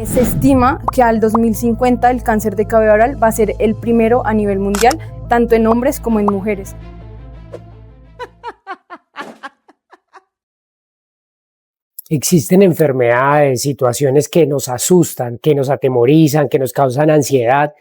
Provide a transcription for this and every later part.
Se estima que al 2050 el cáncer de cabello oral va a ser el primero a nivel mundial, tanto en hombres como en mujeres. Existen enfermedades, situaciones que nos asustan, que nos atemorizan, que nos causan ansiedad,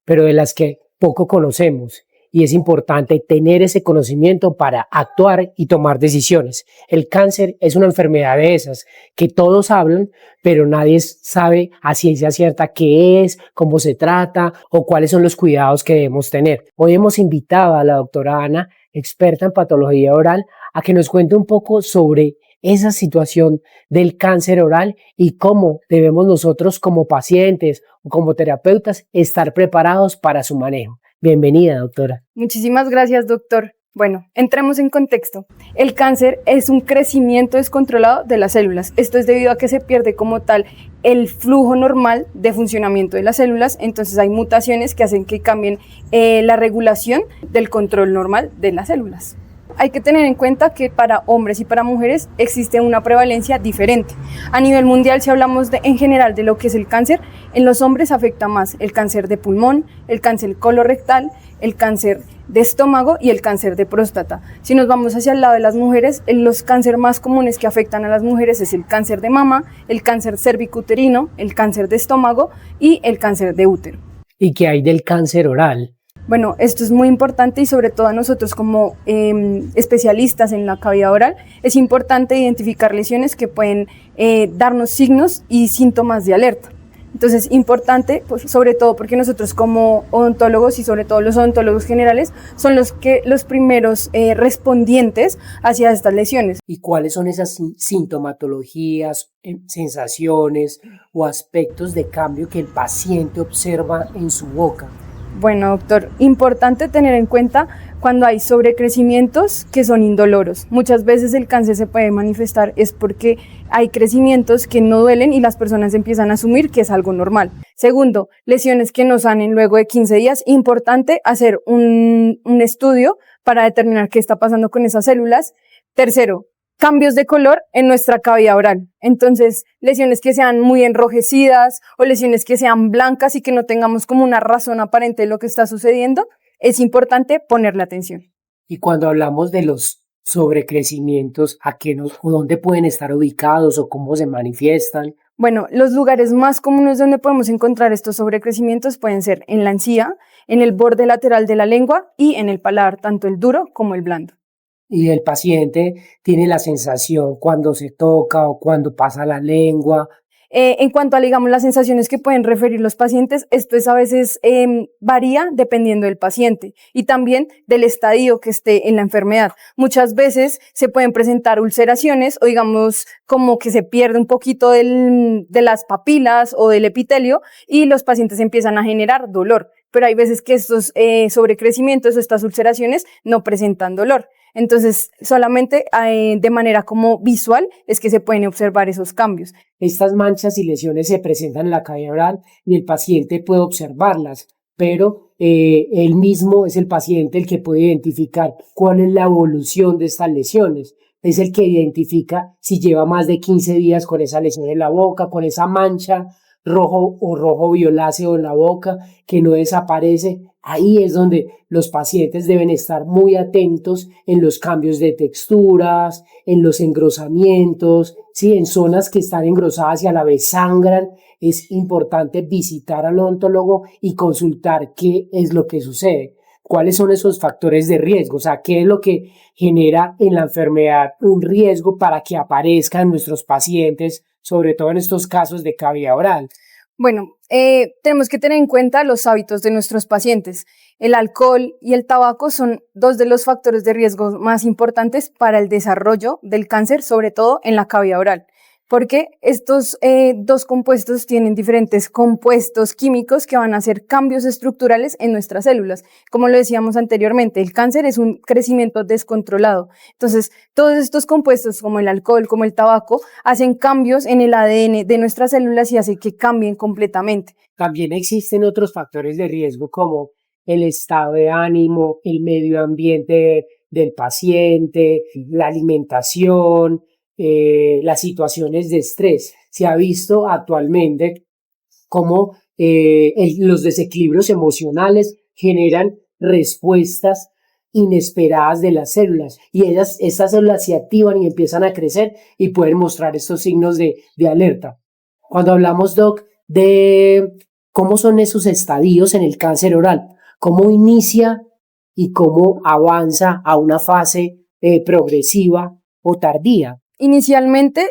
pero de las que poco conocemos. Y es importante tener ese conocimiento para actuar y tomar decisiones. El cáncer es una enfermedad de esas que todos hablan, pero nadie sabe a ciencia cierta qué es, cómo se trata o cuáles son los cuidados que debemos tener. Hoy hemos invitado a la doctora Ana, experta en patología oral, a que nos cuente un poco sobre esa situación del cáncer oral y cómo debemos nosotros como pacientes o como terapeutas estar preparados para su manejo. Bienvenida, doctora. Muchísimas gracias, doctor. Bueno, entremos en contexto. El cáncer es un crecimiento descontrolado de las células. Esto es debido a que se pierde como tal el flujo normal de funcionamiento de las células, entonces hay mutaciones que hacen que cambien la regulación del control normal de las células. Hay que tener en cuenta que para hombres y para mujeres existe una prevalencia diferente. A nivel mundial, si hablamos en general de lo que es el cáncer, en los hombres afecta más el cáncer de pulmón, el cáncer colorectal, el cáncer de estómago y el cáncer de próstata. Si nos vamos hacia el lado de las mujeres, los cánceres más comunes que afectan a las mujeres es el cáncer de mama, el cáncer cervicuterino, el cáncer de estómago y el cáncer de útero. ¿Y qué hay del cáncer oral? Bueno, esto es muy importante y sobre todo a nosotros como especialistas en la cavidad oral es importante identificar lesiones que pueden darnos signos y síntomas de alerta. Entonces, importante, pues, sobre todo porque nosotros como odontólogos y sobre todo los odontólogos generales son los primeros respondientes hacia estas lesiones. ¿Y cuáles son esas sintomatologías, sensaciones o aspectos de cambio que el paciente observa en su boca? Bueno, doctor, importante tener en cuenta cuando hay sobrecrecimientos que son indoloros. Muchas veces el cáncer se puede manifestar es porque hay crecimientos que no duelen y las personas empiezan a asumir que es algo normal. Segundo, lesiones que no sanen luego de 15 días. Importante hacer un estudio para determinar qué está pasando con esas células. Tercero, cambios de color en nuestra cavidad oral. Entonces, lesiones que sean muy enrojecidas o lesiones que sean blancas y que no tengamos como una razón aparente de lo que está sucediendo, es importante ponerle atención. Y cuando hablamos de los sobrecrecimientos, o dónde pueden estar ubicados o cómo se manifiestan? Bueno, los lugares más comunes donde podemos encontrar estos sobrecrecimientos pueden ser en la encía, en el borde lateral de la lengua y en el paladar, tanto el duro como el blando. Y el paciente tiene la sensación cuando se toca o cuando pasa la lengua. En cuanto a, digamos, las sensaciones que pueden referir los pacientes, esto es a veces varía dependiendo del paciente y también del estadio que esté en la enfermedad. Muchas veces se pueden presentar ulceraciones o digamos como que se pierde un poquito de las papilas o del epitelio y los pacientes empiezan a generar dolor. Pero hay veces que estos sobrecrecimientos o estas ulceraciones no presentan dolor. Entonces, solamente de manera como visual es que se pueden observar esos cambios. Estas manchas y lesiones se presentan en la cavidad oral y el paciente puede observarlas, pero él mismo es el paciente el que puede identificar cuál es la evolución de estas lesiones. Es el que identifica si lleva más de 15 días con esa lesión en la boca, con esa mancha rojo o rojo violáceo en la boca que no desaparece. Ahí es donde los pacientes deben estar muy atentos en los cambios de texturas, en los engrosamientos, ¿sí? En zonas que están engrosadas y a la vez sangran. Es importante visitar al odontólogo y consultar qué es lo que sucede. ¿Cuáles son esos factores de riesgo? O sea, ¿qué es lo que genera en la enfermedad un riesgo para que aparezca en nuestros pacientes, sobre todo en estos casos de cavidad oral? Bueno, tenemos que tener en cuenta los hábitos de nuestros pacientes. El alcohol y el tabaco son dos de los factores de riesgo más importantes para el desarrollo del cáncer, sobre todo en la cavidad oral, porque estos dos compuestos tienen diferentes compuestos químicos que van a hacer cambios estructurales en nuestras células. Como lo decíamos anteriormente, el cáncer es un crecimiento descontrolado. Entonces, todos estos compuestos, como el alcohol, como el tabaco, hacen cambios en el ADN de nuestras células y hacen que cambien completamente. También existen otros factores de riesgo como el estado de ánimo, el medio ambiente del paciente, la alimentación, las situaciones de estrés. Se ha visto actualmente cómo los desequilibrios emocionales generan respuestas inesperadas de las células y estas células se activan y empiezan a crecer y pueden mostrar estos signos de alerta. Cuando hablamos, Doc, de cómo son esos estadios en el cáncer oral, cómo inicia y cómo avanza a una fase progresiva o tardía. Inicialmente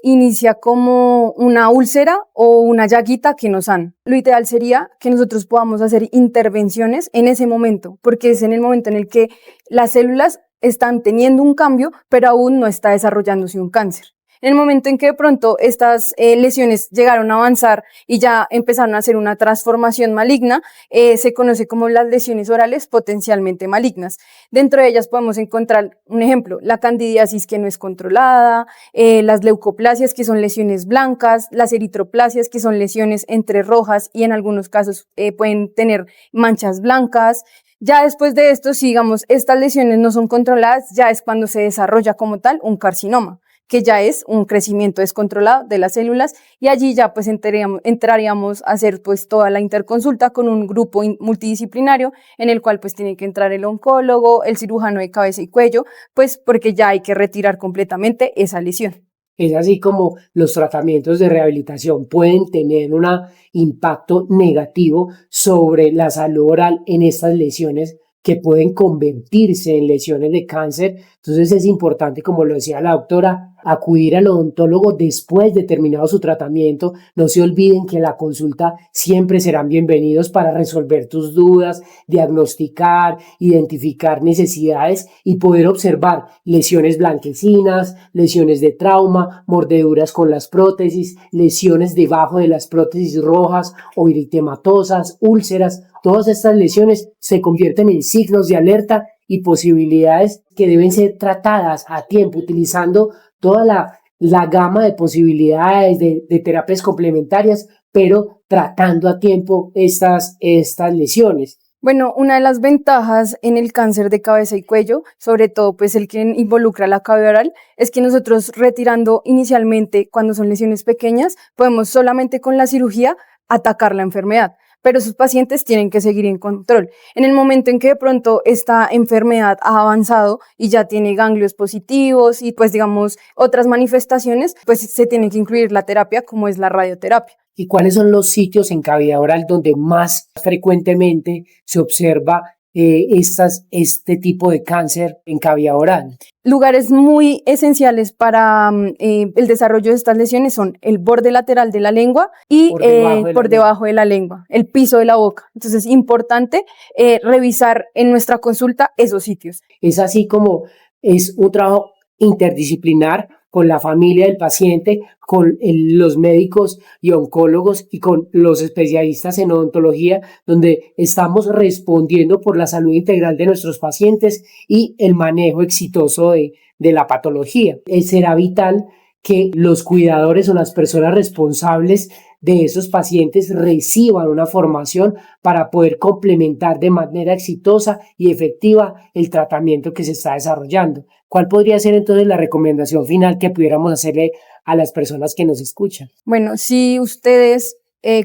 inicia como una úlcera o una llaguita que nos sana. Lo ideal sería que nosotros podamos hacer intervenciones en ese momento, porque es en el momento en el que las células están teniendo un cambio, pero aún no está desarrollándose un cáncer. En el momento en que de pronto estas lesiones llegaron a avanzar y ya empezaron a hacer una transformación maligna, se conoce como las lesiones orales potencialmente malignas. Dentro de ellas podemos encontrar un ejemplo, la candidiasis que no es controlada, las leucoplasias que son lesiones blancas, las eritroplasias que son lesiones entre rojas y en algunos casos pueden tener manchas blancas. Ya después de esto, si digamos estas lesiones no son controladas, ya es cuando se desarrolla como tal un carcinoma, que ya es un crecimiento descontrolado de las células y allí ya pues entraríamos a hacer pues toda la interconsulta con un grupo multidisciplinario en el cual pues tiene que entrar el oncólogo, el cirujano de cabeza y cuello, pues porque ya hay que retirar completamente esa lesión. Es así como los tratamientos de rehabilitación pueden tener un impacto negativo sobre la salud oral en estas lesiones que pueden convertirse en lesiones de cáncer. Entonces es importante, como lo decía la doctora, acudir al odontólogo después de terminado su tratamiento. No se olviden que en la consulta siempre serán bienvenidos para resolver tus dudas, diagnosticar, identificar necesidades y poder observar lesiones blanquecinas, lesiones de trauma, mordeduras con las prótesis, lesiones debajo de las prótesis rojas o eritematosas, úlceras. Todas estas lesiones se convierten en signos de alerta y posibilidades que deben ser tratadas a tiempo, utilizando toda la gama de posibilidades de terapias complementarias, pero tratando a tiempo estas lesiones. Bueno, una de las ventajas en el cáncer de cabeza y cuello, sobre todo pues el que involucra la cavidad oral, es que nosotros retirando inicialmente cuando son lesiones pequeñas, podemos solamente con la cirugía atacar la enfermedad, pero sus pacientes tienen que seguir en control. En el momento en que de pronto esta enfermedad ha avanzado y ya tiene ganglios positivos y pues digamos otras manifestaciones, pues se tiene que incluir la terapia como es la radioterapia. ¿Y cuáles son los sitios en cavidad oral donde más frecuentemente se observa este tipo de cáncer en cavidad oral? Lugares muy esenciales para el desarrollo de estas lesiones son el borde lateral de la lengua y por debajo de la lengua, el piso de la boca. Entonces es importante revisar en nuestra consulta esos sitios. Es así como es un trabajo interdisciplinar con la familia del paciente, con los médicos y oncólogos y con los especialistas en odontología, donde estamos respondiendo por la salud integral de nuestros pacientes y el manejo exitoso de la patología. Será vital que los cuidadores o las personas responsables de esos pacientes reciban una formación para poder complementar de manera exitosa y efectiva el tratamiento que se está desarrollando. ¿Cuál podría ser entonces la recomendación final que pudiéramos hacerle a las personas que nos escuchan? Bueno, si ustedes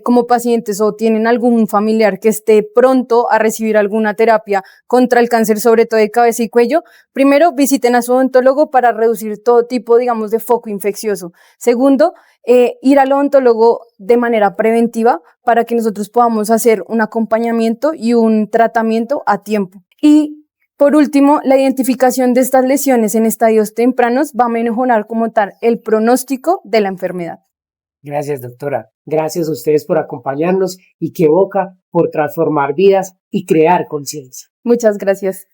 como pacientes o tienen algún familiar que esté pronto a recibir alguna terapia contra el cáncer, sobre todo de cabeza y cuello, primero visiten a su odontólogo para reducir todo tipo, digamos, de foco infeccioso. Segundo, ir al odontólogo de manera preventiva para que nosotros podamos hacer un acompañamiento y un tratamiento a tiempo. Y por último, la identificación de estas lesiones en estadios tempranos va a mejorar como tal el pronóstico de la enfermedad. Gracias, doctora. Gracias a ustedes por acompañarnos y que Boca por transformar vidas y crear conciencia. Muchas gracias.